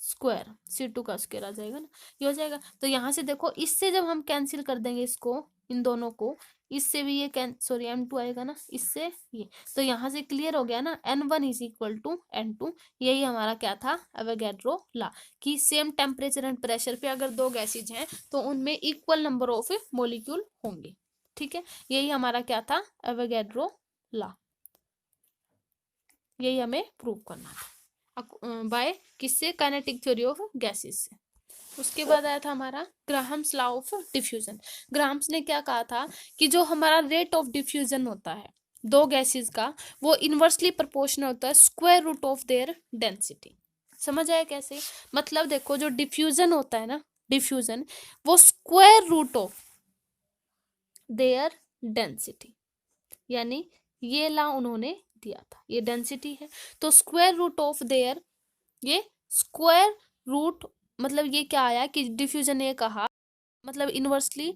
स्क्वायर, C2 का स्क्वायर आ जाएगा ना, ये हो जाएगा। तो यहाँ से देखो, इससे जब हम कैंसिल कर देंगे इसको, इन दोनों को, इससे भी ये सॉरी M2 आएगा ना, इससे ये, तो यहाँ से क्लियर हो गया ना, N1 is equal to N2। यही हमारा क्या था, एवोगैड्रो लॉ, कि सेम टेम्परेचर एंड प्रेशर पे अगर दो गैसेज हैं तो उनमें इक्वल नंबर ऑफ मॉलिक्यूल होंगे। ठीक है, यही हमारा क्या था, एवोगैड्रो लॉ, यही हमें प्रूव करना था बाय किससे, काइनेटिक थ्योरी ऑफ गैसेस से। उसके बाद आया था हमारा Graham's law of diffusion. Graham's ने क्या कहा था कि जो हमारा रेट ऑफ डिफ्यूजन होता है दो गैसेस का, वो इनवर्सली प्रोपोर्शनल होता है square root of their density. समझ आया कैसे, मतलब देखो जो डिफ्यूजन होता है ना, डिफ्यूजन वो square root of their density, यानी ये ला उन्होंने दिया था, ये डेंसिटी है, तो स्क्वायर रूट ऑफ देयर, ये स्क्वायर रूट, मतलब ये क्या आया कि डिफ्यूजन ने कहा, मतलब इनवर्सली,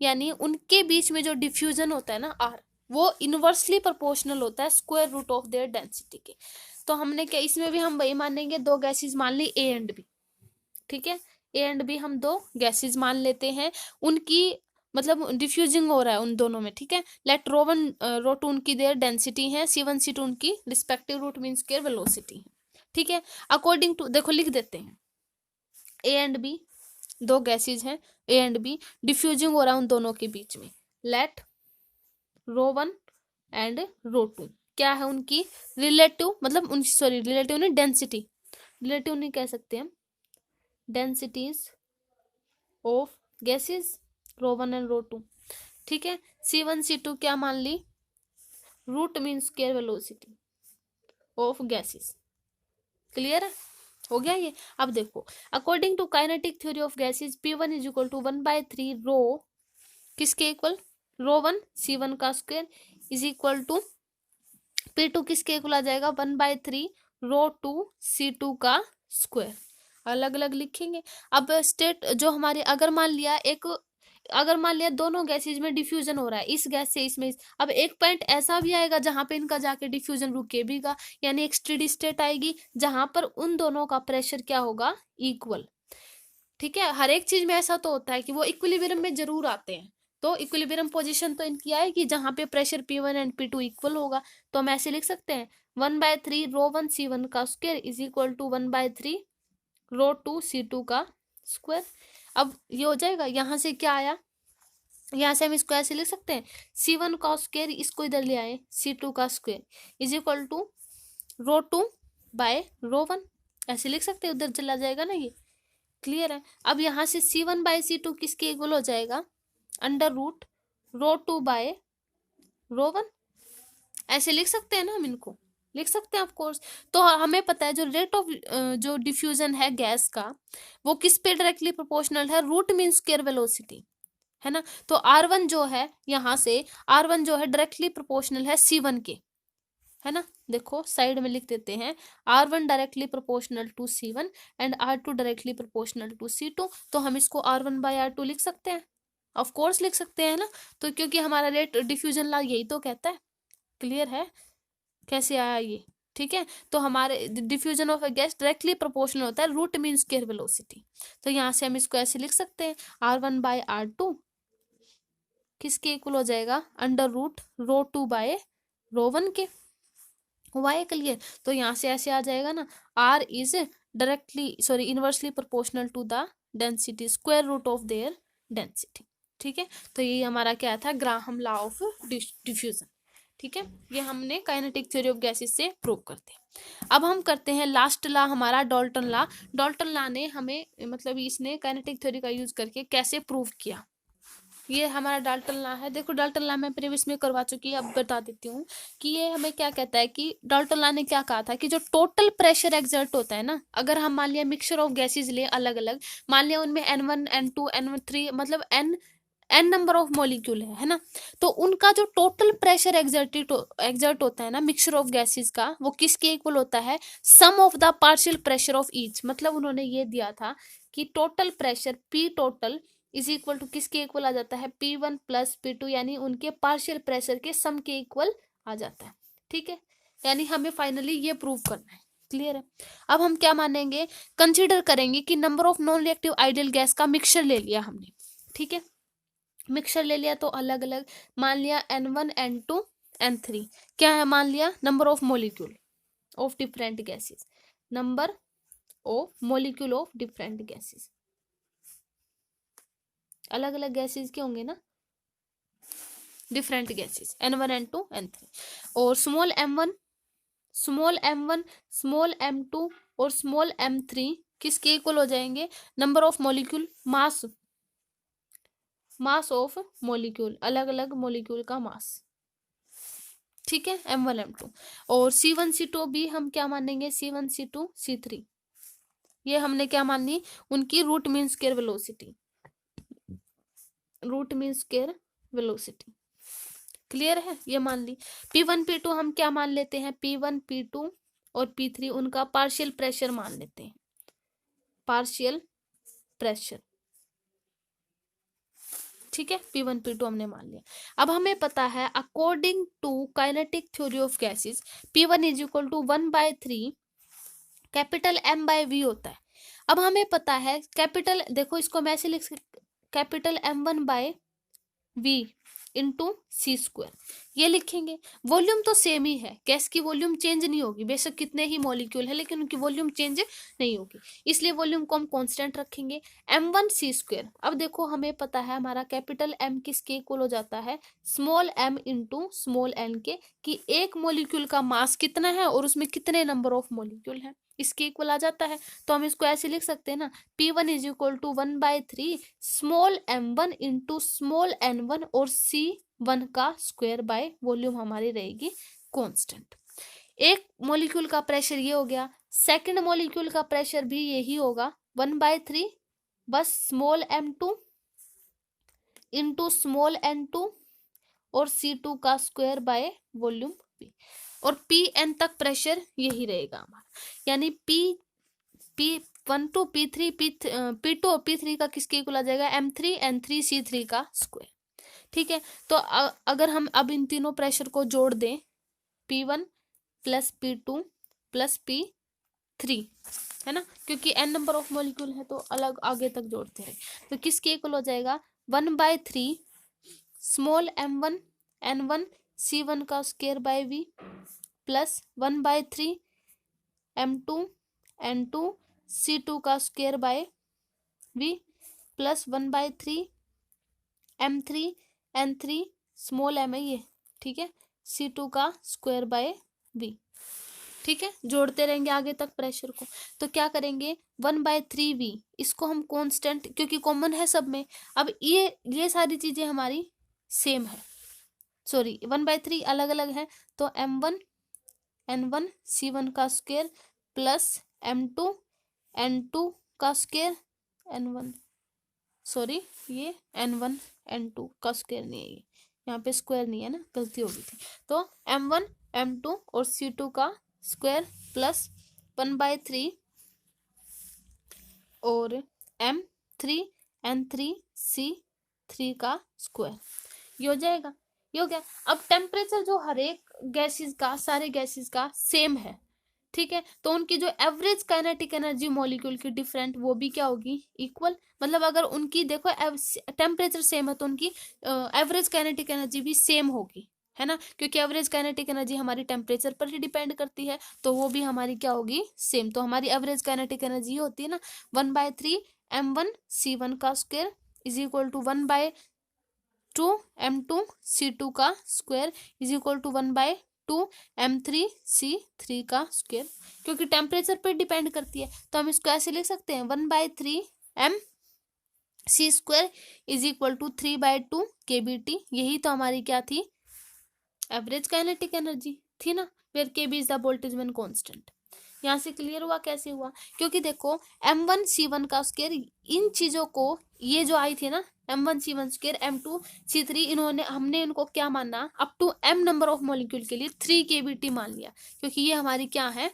यानी उनके बीच में जो डिफ्यूजन होता है ना आर, वो इनवर्सली प्रोपोर्शनल होता है square root of their density के। तो हमने क्या, इसमें भी हम वही मानेंगे, दो गैसेज मान ली ए एंड बी। ठीक है, ए एंड बी हम दो गैसेज मान लेते हैं, उनकी मतलब डिफ्यूजिंग हो रहा है उन दोनों में। ठीक है, लेट रो1 रो2 उनकी देयर डेंसिटी है, C1 C2 उनकी respective root mean square velocity है। ठीक है, अकॉर्डिंग टू, देखो लिख देते हैं, ए एंड बी दो गैसेज हैं, ए एंड बी डिफ्यूजिंग हो रहा है उन दोनों के बीच में, लेट रो1 एंड रो2 क्या है उनकी रिलेटिव, मतलब उन सॉरी रिलेटिव नहीं, डेंसिटी, रिलेटिव नहीं कह सकते हम, densities of gases rho one and rho two. ठीक है, C1 C2 क्या मान ली, root mean square velocity of gases. Clear है, हो गया ये। अब देखो, according to kinetic theory of gases P1 is equal to 1/3 rho, किसके इक्वल, रो1 C1 का square is equal to P2 किसके इक्वल आ जाएगा, 1/3 रो2 C2 का स्क्वायर। अलग अलग लिखेंगे। अब स्टेट जो हमारे, अगर मान लिया दोनों गैसेज में डिफ्यूजन हो रहा है, इस गैस से इसमें अब एक पॉइंट ऐसा भी आएगा जहां पे इनका जाके डिफ्यूजन रुके भीगा, यानी एक स्टेडी स्टेट आएगी जहां पर उन दोनों का प्रेशर क्या होगा, इक्वल। ठीक है, हर एक चीज में ऐसा तो होता है कि वो इक्विलिब्रियम में जरूर आते हैं, तो इक्विलिब्रियम पोजीशन तो इनकी आएगी जहां पे pressure P1 and P2 equal होगा। तो हम ऐसे लिख सकते हैं 1/3 रो1 C1 का स्क्वायर इज इक्वल टू 1/3 रो2 C2 का स्क्वायर। अब ये हो जाएगा, यहाँ से क्या आया, यहाँ से हम इसको ऐसे लिख सकते हैं C1 का स्क्वायर, इसको इधर ले आए C2 का square is equal to rho two by rho one, ऐसे लिख सकते हैं, उधर चला जाएगा ना ये। क्लियर है, अब यहाँ से C1 बाय C2 किसके इक्वल हो जाएगा, अंडर रूट रो2 बाय रो1, ऐसे लिख सकते हैं ना, हम इनको लिख सकते हैं ऑफ कोर्स। तो हमें पता है जो रेट ऑफ जो डिफ्यूजन है गैस का, वो किस पे डायरेक्टली प्रोपोर्शनल है, रूट मीन स्क्वायर वेलोसिटी, है ना। तो R1 जो है, यहाँ से R1 जो है डायरेक्टली प्रोपोर्शनल है C1 के, है ना। देखो साइड में लिख देते हैं, R1 directly proportional to C1 and R2 directly proportional to C2। तो हम इसको R1 बाय R2 लिख सकते हैं, ऑफ कोर्स लिख सकते हैं ना। तो क्योंकि हमारा रेट डिफ्यूजन लॉ यही तो कहता है। क्लियर है कैसे आया ये, ठीक है। तो हमारे diffusion of a gas directly proportional होता है रूट मीन स्क्वायर वेलोसिटी। तो यहाँ से हम इसको ऐसे लिख सकते हैं, R1 बाय R2 किसके इक्वल हो जाएगा, अंडर रूट रो2 बाय रो1 के। हुआ है क्लियर। तो यहाँ से ऐसे आ जाएगा ना, R is directly sorry inversely proportional to the density square root of their density. ठीक है, तो ये हमारा क्या था, ग्राहम लॉ ऑफ डिफ्यूजन। ठीक है, ये हमने काइनेटिक थ्योरी ऑफ गैसेस से प्रूव करते हैं। अब हम करते हैं लास्ट लॉ हमारा, डाल्टन लॉ। डाल्टन लॉ ने हमें मतलब इसने काइनेटिक थ्योरी का यूज करके कैसे प्रूव किया, ये हमारा डाल्टन लॉ है। देखो डाल्टन लॉ मैं प्रीवियस में करवा चुकी है, अब बता देती हूँ कि ये हमें क्या कहता है कि डाल्टन लॉ ने क्या कहा था कि जो टोटल प्रेशर एक्सर्ट होता है ना, अगर हम मान लिया मिक्सचर ऑफ गैसेज ले अलग अलग, मान लिया उनमें N1 N2 N3 मतलब n नंबर ऑफ मॉलिक्यूल है ना, तो उनका जो टोटल प्रेशर एक्सर्ट होता है ना मिक्सचर ऑफ गैसेज का, वो किसके इक्वल होता है, sum of the partial pressure of each. मतलब उन्होंने ये दिया था कि total pressure P total is equal to किसके इक्वल आ जाता है, P1 प्लस P2, यानी उनके पार्शियल प्रेशर के सम के इक्वल आ जाता है। ठीक है, यानी हमें फाइनली ये प्रूव करना है। क्लियर है। अब हम क्या मानेंगे, कंसीडर करेंगे कि number of non reactive ideal gas का मिक्सचर ले लिया हमने, ठीक है, मिक्सचर ले लिया तो अलग अलग मान लिया N1 N2 N3 क्या है, मान लिया number of molecule of different gases, number of molecule of different gases, अलग अलग गैसेस के होंगे ना, different gases N1 N2 N3, और small m1 small m1 small m2 और स्मॉल m3 किसके इक्वल हो जाएंगे, number of molecule mass, mass of molecule, अलग अलग मोलिक्यूल का मास, ठीक है, m1 m2, और C1 C2 भी हम क्या मानेंगे, C1 C2 C3, ये हमने क्या मानी, उनकी root mean square velocity, root mean square velocity, clear है, ये मान ली। P1 P2 हम क्या मान लेते हैं, P1 P2 और P3 उनका पार्शियल प्रेशर मान लेते हैं, पार्शियल प्रेशर, ठीक है, P1 P2 हमने मान लिया। अब हमें पता है according to kinetic theory of gases P1 is equal to 1/3 capital M by V होता है। अब हमें पता है कैपिटल, देखो इसको मैं ऐसे लिख सकती, capital M1 bye V into C², ये लिखेंगे। वॉल्यूम तो सेम ही है, गैस की वॉल्यूम चेंज नहीं होगी, बेशक कितने ही मॉलिक्यूल है लेकिन उनकी वॉल्यूम चेंज नहीं होगी, इसलिए वॉल्यूम को हम कांस्टेंट रखेंगे M1 C²। अब देखो हमें पता है हमारा कैपिटल M किसके इक्वल हो जाता है, small m into small n के, कि एक मॉलिक्यूल का मास कितना है और उसमें कितने नंबर ऑफ मॉलिक्यूल है, इसके इक्वल आ जाता है। तो हम इसको ऐसे लिख सकते हैं ना, P1 is equal to 1/3 small m1 into small n1 और C1 का स्क्वायर बाय वॉल्यूम हमारी रहेगी कांस्टेंट। एक मॉलिक्यूल का प्रेशर ये हो गया, सेकंड मॉलिक्यूल का प्रेशर भी यही होगा 1/3 बस small m2 into small n2 और C2 का स्क्वायर बाय वॉल्यूम P, और Pn तक प्रेशर यही रहेगा हमारा, यानी P1 टू P3 P2 और P3 का किसके इक्वल आ जाएगा, M3 N3 C3 का स्क्वायर, ठीक है। तो अगर हम अब इन तीनों प्रेशर को जोड़ दें, P1 plus P2 plus P3, है ना, क्योंकि n नंबर ऑफ मॉलिक्यूल है तो अलग आगे तक जोड़ते हैं, तो किसके इक्वल हो जाएगा 1/3 स्मॉल m1 n1 C1 का square by V plus 1/3 m2 n2 C2 का square by V plus 1/3 m3 n3 small m है ये, ठीक है, C2 का स्क्वायर बाय V, ठीक है, जोड़ते रहेंगे आगे तक प्रेशर को। तो क्या करेंगे 1/3 V, इसको हम कांस्टेंट, क्योंकि कॉमन है सब में, अब ये सारी चीजें हमारी सेम है, सॉरी 1/3 अलग अलग है, तो m1 n1 C1 का स्क्वायर प्लस m2 n2 का स्क्वायर n1, सॉरी ये n1 n2 का स्क्वायर नहीं है, ये यहाँ पे स्क्वायर नहीं है ना, गलती हो गई थी, तो m1 m2 और C2 का स्क्वायर प्लस 1/3 और m3 n3 C3 का स्क्वायर, ये हो जाएगा, ये हो गया। अब टेम्परेचर जो हर एक गैसेस का, सारे गैसेस का सेम है, ठीक है, तो उनकी जो एवरेज काइनेटिक एनर्जी मॉलिक्यूल की डिफरेंट, वो भी क्या होगी, इक्वल, मतलब अगर उनकी देखो टेम्परेचर सेम है तो उनकी एवरेज काइनेटिक एनर्जी भी सेम होगी, है ना, क्योंकि एवरेज काइनेटिक एनर्जी हमारी टेम्परेचर पर ही डिपेंड करती है, तो वो भी हमारी क्या होगी, सेम। तो हमारी एवरेज काइनेटिक एनर्जी होती है ना 1/3 m1 C1 का square is equal to 1/2 m2 C2 का square is equal to 1/2 m3 C3 का स्क्वायर, क्योंकि टेम्परेचर पर डिपेंड करती है, तो हम इसको ऐसे लिख सकते हैं 1/3 m C² is equal to 3/2 kBT, यही तो हमारी क्या थी, एवरेज काइनेटिक एनर्जी थी ना, where Kb is the Boltzmann constant. यहाँ से क्लियर हुआ कैसे हुआ, क्योंकि देखो m1 C1 का स्क्वायर, इन चीजों को, ये जो आई थी ना m1 C1 square m2 C3, इन्होंने, हमने इनको क्या माना, up to m number of molecule के लिए 3 kBT मान लिया, क्योंकि ये हमारी क्या है,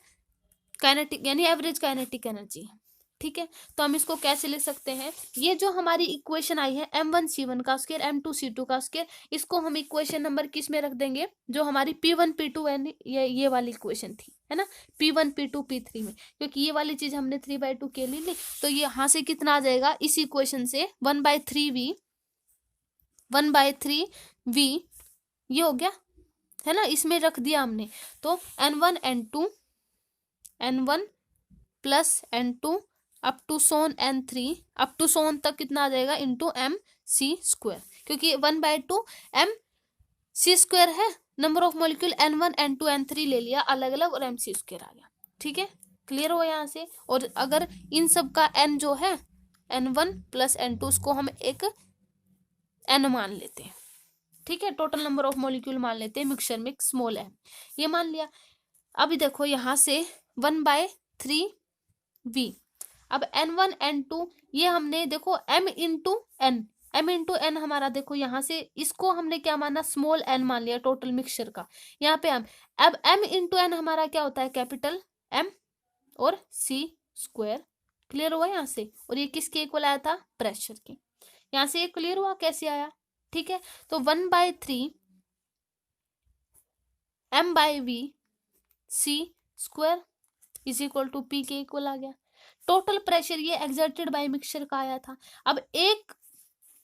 काइनेटिक यानी एवरेज काइनेटिक एनर्जी है, ठीक है, तो हम इसको कैसे लिख सकते हैं, ये जो हमारी इक्वेशन आई है m1c1 का स्क्वायर m2c2 का स्क्वायर, इसको हम इक्वेशन नंबर किस में रख देंगे, जो हमारी p1 p2 ये वाली इक्वेशन थी, है ना, p1 p2 p3 में, क्योंकि ये वाली चीज हमने 3/2 के लिए ली, तो ये यहाँ से कितना आ जाएगा इस इक्वेशन से 1/3v 1/3v ये हो गया, है ना, इसमें रख दिया हमने, तो n1 n1 plus n2 up to so on n3 up to so on तक कितना आ जाएगा इंटू एम सी स्क्वायर, क्योंकि 1/2 एम सी स्क्वायर है, number of molecule n1 n2 n3 ले लिया अलग अलग और एम सी स्क्वायर आ गया। ठीक है, क्लियर हो यहाँ से। और अगर इन सब का n जो है n1 प्लस n2 उसको हम एक n मान लेते हैं, ठीक है, टोटल नंबर ऑफ मॉलिक्यूल मान लेते हैं मिक्सचर में स्मॉल m, ये मान लिया। अभी देखो यहाँ से 1/3v, अब n1 n2 ये हमने देखो m इंटू n हमारा देखो यहाँ से इसको हमने क्या माना स्मॉल n मान लिया टोटल मिक्सचर का, यहाँ पे हम अब m इंटू n हमारा क्या होता है कैपिटल M और c स्क्वायर, क्लियर हुआ यहाँ से। और ये किसके इक्वल आया था प्रेशर के, यहाँ से ये क्लियर हुआ कैसे आया। ठीक है, तो 1/3 m/v c square is equal to P के इक्वल आ गया। टोटल प्रेशर ये एक्सर्टेड बाय मिक्सचर का आया था। अब एक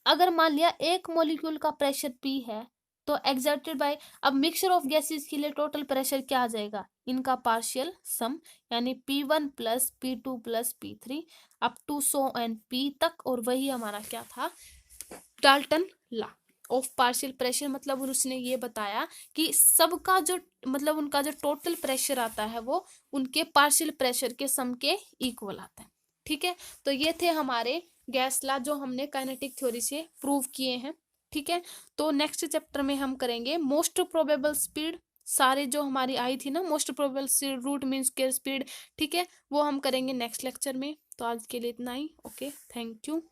अगर मान लिया एक मॉलिक्यूल का प्रेशर P है तो एक्सर्टेड बाय, अब मिक्सचर ऑफ गैसेस के लिए टोटल प्रेशर क्या आ जाएगा, इनका पार्शियल सम, यानी P1 plus P2 plus P3 up to so and P तक, और वही हमारा क्या था Dalton law of partial pressure, मतलब उसने ये बताया कि सबका जो मतलब उनका जो टोटल प्रेशर आता है वो उनके पार्शियल प्रेशर के सम के इक्वल आता है। ठीक है, तो ये थे हमारे गैस लॉ जो हमने काइनेटिक थ्योरी से प्रूव किए हैं। ठीक है, तो नेक्स्ट चैप्टर में हम करेंगे मोस्ट प्रोबेबल स्पीड, सारे जो हमारी आई थी ना most probable root mean square speed, ठीक है, वो हम करेंगे नेक्स्ट लेक्चर में। तो आज के लिए इतना ही, ओके, थैंक यू।